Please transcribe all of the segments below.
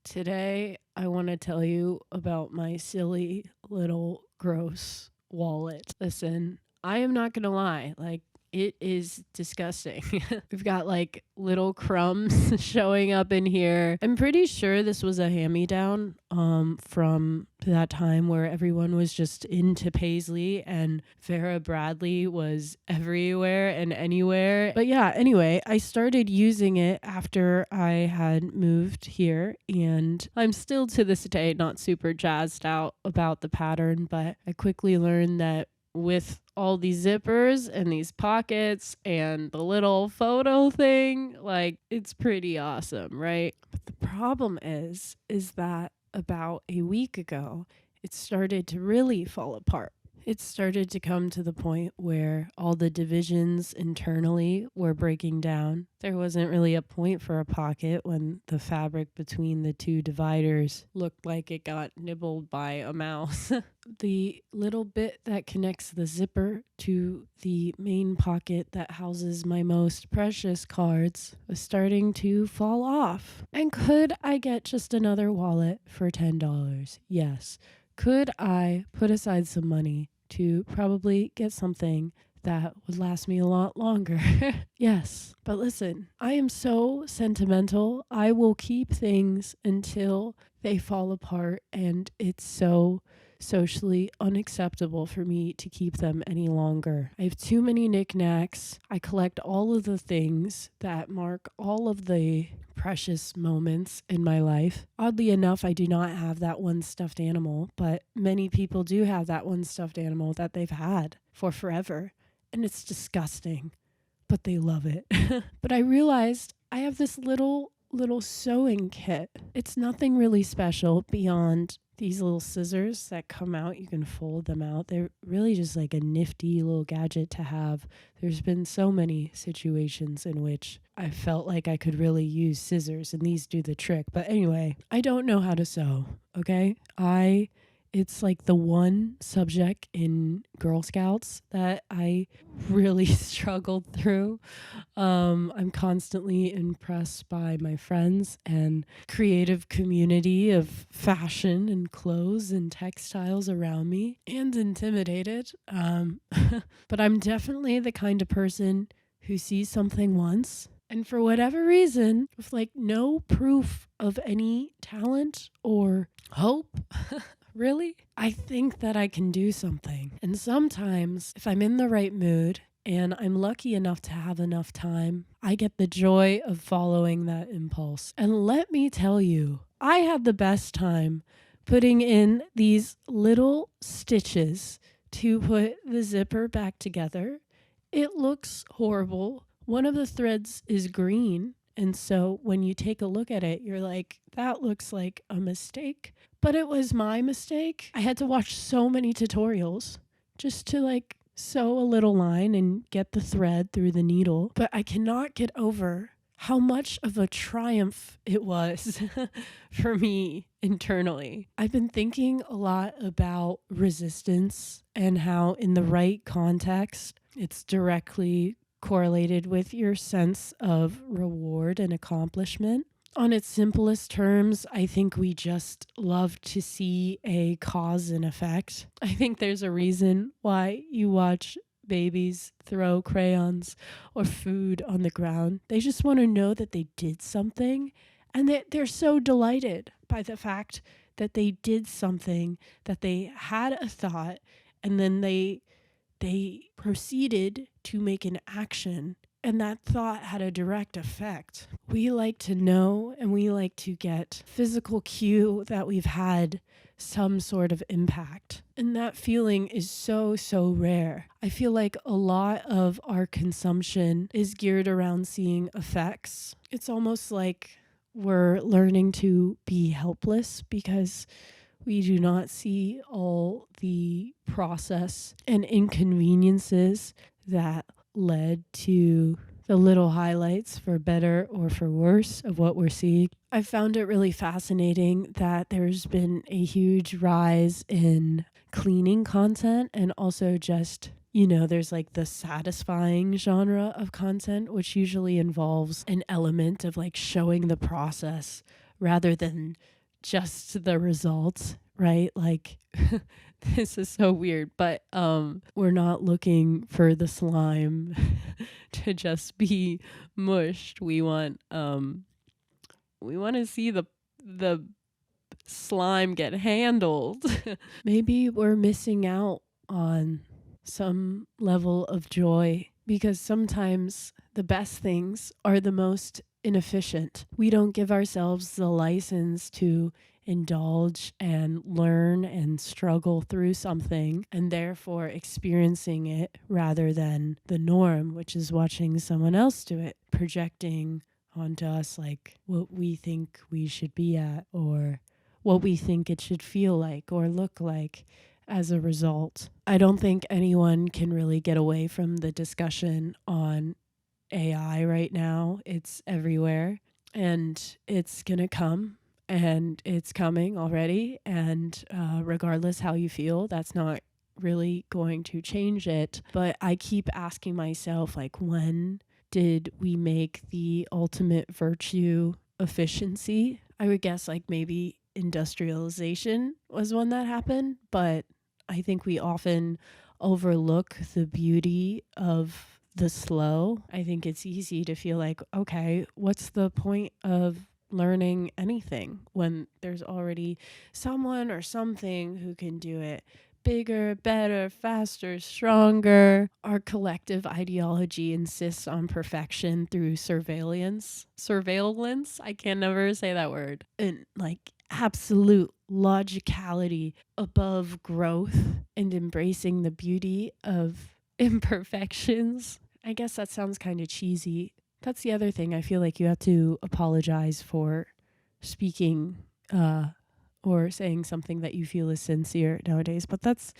Today, I want to tell you about my silly little gross wallet. Listen, I am not going to lie. It is disgusting. We've got little crumbs showing up in here. I'm pretty sure this was a hand-me-down from that time where everyone was just into paisley and Vera Bradley was everywhere and anywhere. But yeah, anyway, I started using it after I had moved here, and I'm still to this day not super jazzed out about the pattern, but I quickly learned that with all these zippers and these pockets and the little photo thing, it's pretty awesome, right? But the problem is that about a week ago, it started to really fall apart. It started to come to the point where all the divisions internally were breaking down. There wasn't really a point for a pocket when the fabric between the two dividers looked like it got nibbled by a mouse. The little bit that connects the zipper to the main pocket that houses my most precious cards was starting to fall off. And could I get just another wallet for $10? Yes. Could I put aside some money to probably get something that would last me a lot longer? Yes. But listen, I am so sentimental. I will keep things until they fall apart, and it's so socially unacceptable for me to keep them any longer. I have too many knickknacks. I collect all of the things that mark all of the precious moments in my life. Oddly enough, I do not have that one stuffed animal, but many people do have that one stuffed animal that they've had for forever. And it's disgusting, but they love it. But I realized I have this little sewing kit. It's nothing really special beyond these little scissors that come out. You can fold them out. They're really just like a nifty little gadget to have. There's been so many situations in which I felt like I could really use scissors, and these do the trick. But anyway, I don't know how to sew, okay? It's like the one subject in Girl Scouts that I really struggled through. I'm constantly impressed by my friends and creative community of fashion and clothes and textiles around me, and intimidated. But I'm definitely the kind of person who sees something once, and for whatever reason, with no proof of any talent or hope, really, I think that I can do something. And sometimes, if I'm in the right mood and I'm lucky enough to have enough time, I get the joy of following that impulse. And let me tell you, I had the best time putting in these little stitches to put the zipper back together. It looks horrible. One of the threads is green, and so when you take a look at it, you're like, that looks like a mistake. But it was my mistake. I had to watch so many tutorials just to sew a little line and get the thread through the needle. But I cannot get over how much of a triumph it was for me internally. I've been thinking a lot about resistance and how in the right context, it's directly correlated with your sense of reward and accomplishment. On its simplest terms, I think we just love to see a cause and effect. I think there's a reason why you watch babies throw crayons or food on the ground. They just want to know that they did something, and they're so delighted by the fact that they did something, that they had a thought, and then they proceeded to make an action, and that thought had a direct effect. We like to know, and we like to get physical cue that we've had some sort of impact. And that feeling is so rare. I feel like a lot of our consumption is geared around seeing effects. It's almost like we're learning to be helpless because we do not see all the process and inconveniences that led to the little highlights, for better or for worse, of what we're seeing. I found it really fascinating that there's been a huge rise in cleaning content, and also just, there's the satisfying genre of content, which usually involves an element of showing the process rather than just the results, right? Like this is so weird, but we're not looking for the slime to just be mushed. We want to see the slime get handled. Maybe we're missing out on some level of joy because sometimes the best things are the most inefficient. We don't give ourselves the license to indulge and learn and struggle through something and therefore experiencing it rather than the norm, which is watching someone else do it, projecting onto us like what we think we should be at or what we think it should feel like or look like as a result. I don't think anyone can really get away from the discussion on AI right now. It's everywhere and it's going to come and it's coming already. And regardless how you feel, that's not really going to change it. But I keep asking myself, like, when did we make the ultimate virtue efficiency? I would guess like maybe industrialization was when that happened, but I think we often overlook the beauty of the slow. I think it's easy to feel like, okay, what's the point of learning anything when there's already someone or something who can do it bigger, better, faster, stronger. Our collective ideology insists on perfection through surveillance. Surveillance? I can never say that word. And like absolute logicality above growth and embracing the beauty of imperfections. I guess that sounds kind of cheesy. That's the other thing. I feel like you have to apologize for speaking or saying something that you feel is sincere nowadays, but that's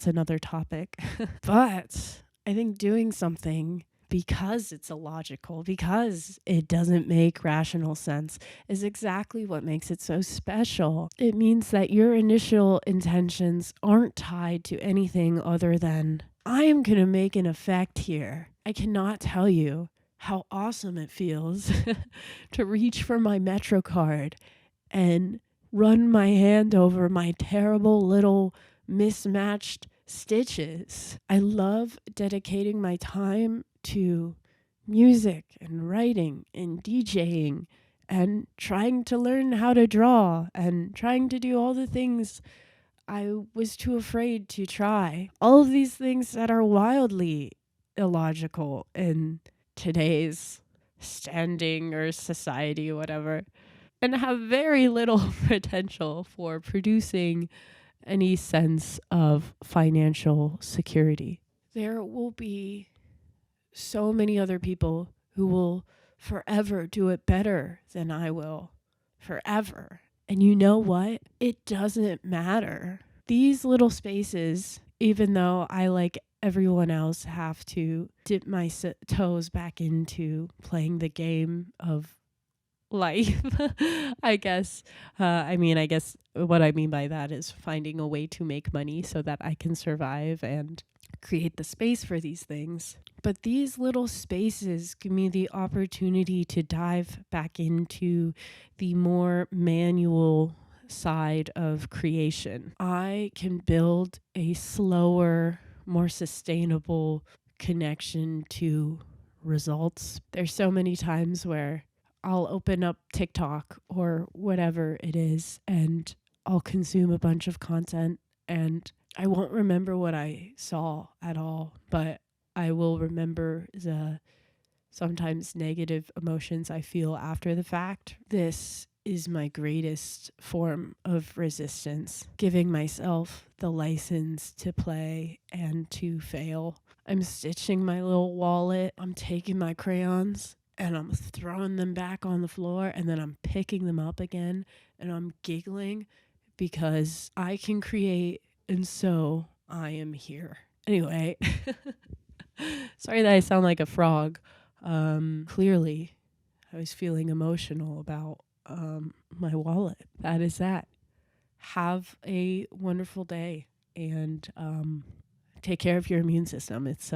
another topic. But I think doing something because it's illogical, because it doesn't make rational sense, is exactly what makes it so special. It means that your initial intentions aren't tied to anything other than, I am going to make an effect here. I cannot tell you how awesome it feels to reach for my Metro card and run my hand over my terrible little mismatched stitches. I love dedicating my time to music and writing and DJing and trying to learn how to draw and trying to do all the things I was too afraid to try. All of these things that are wildly illogical in today's standing or society or whatever, and have very little potential for producing any sense of financial security. There will be so many other people who will forever do it better than I will. Forever. And you know what? It doesn't matter. These little spaces, even though I, like everyone else, have to dip my toes back into playing the game of life, I guess. I guess what I mean by that is finding a way to make money so that I can survive and create the space for these things. But these little spaces give me the opportunity to dive back into the more manual side of creation. I can build a slower, more sustainable connection to results. There's so many times where I'll open up TikTok or whatever it is and I'll consume a bunch of content and I won't remember what I saw at all, but I will remember the sometimes negative emotions I feel after the fact. This is my greatest form of resistance, giving myself the license to play and to fail. I'm stitching my little wallet. I'm taking my crayons and I'm throwing them back on the floor and then I'm picking them up again and I'm giggling because I can create and so I am here. Anyway, sorry that I sound like a frog. Clearly, I was feeling emotional about my wallet. That is that. Have a wonderful day and take care of your immune system. It's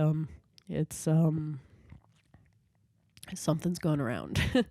something's going around.